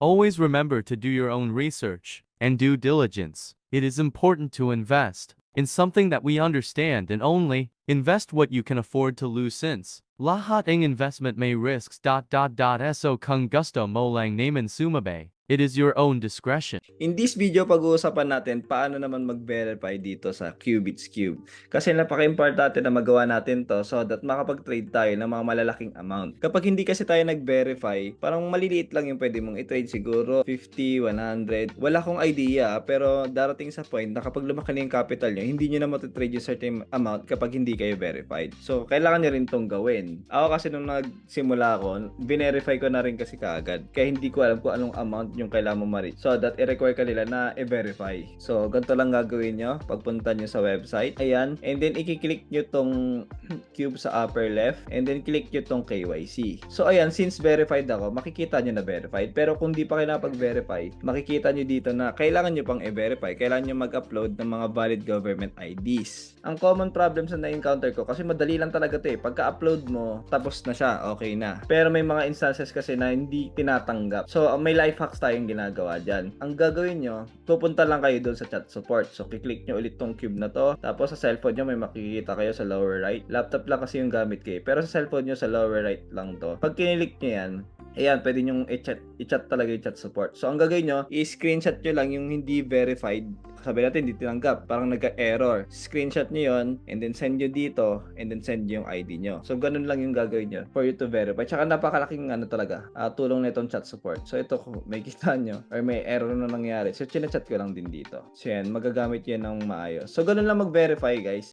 Always remember to do your own research and due diligence. It is important to invest in something that we understand and only invest what you can afford to lose since lahat ng investment may risks. So kung gusto mo lang naman sumabay, it is your own discretion. In this video, pag-uusapan natin paano naman mag-verify dito sa Qubits Cube. Kasi napaka-importante na magawa natin to so that makapag-trade tayo ng mga malalaking amount. Kapag hindi kasi tayo nag-verify, parang maliliit lang yung pwede mong i-trade, siguro 50, 100. Wala akong idea, pero darating sa point na kapag lumaki na yung capital nyo, hindi nyo na matitrade yung certain amount kapag hindi kayo verified. So, kailangan nyo rin tong gawin. Ako kasi nung nagsimula ako, binerify ko na rin kasi kaagad. Kaya hindi ko alam kung anong amount yung kailangan mo ma-reach. So, that i-require ka nila na i-verify. So, ganito lang gagawin nyo. Pagpunta nyo sa website. Ayan. And then, i-click nyo tong cube sa upper left. And then, click nyo tong KYC. So, ayan. Since verified ako, makikita nyo na verified. Pero kung di pa kayo napag-verify, makikita nyo dito na kailangan nyo pang i-verify. Kailangan nyo mag-upload ng mga valid government IDs. Ang common problems na na-encounter ko, kasi madali lang talaga ito eh. Pagka-upload mo, tapos na siya, okay na. Pero may mga instances kasi na hindi tinatanggap. So, may life hacks tayong ginagawa dyan. Ang gagawin nyo, pupunta lang kayo doon sa chat support. So, kiklik nyo ulit tong cube na to. Tapos, sa cellphone nyo, may makikita kayo sa lower right. Laptop lang kasi yung gamit kayo. Pero sa cellphone nyo, sa lower right lang to. Pag kinilik nyo yan, ayan, pwede nyo i-chat talaga yung chat support. So, ang gagawin nyo, i-screenshot nyo lang yung hindi verified. Sabi natin, hindi tinanggap. Parang nagka-error. Screenshot nyo yon and then send nyo dito, and then send nyo yung ID nyo. So, ganun lang yung gagawin nyo for you to verify. Tsaka napakalaking talaga, tulong na itong chat support. So, ito kung may kita nyo or may error na nangyari. So, chinachat ko lang din dito. So, yan, magagamit yan ng maayos. So, ganun lang mag-verify, guys.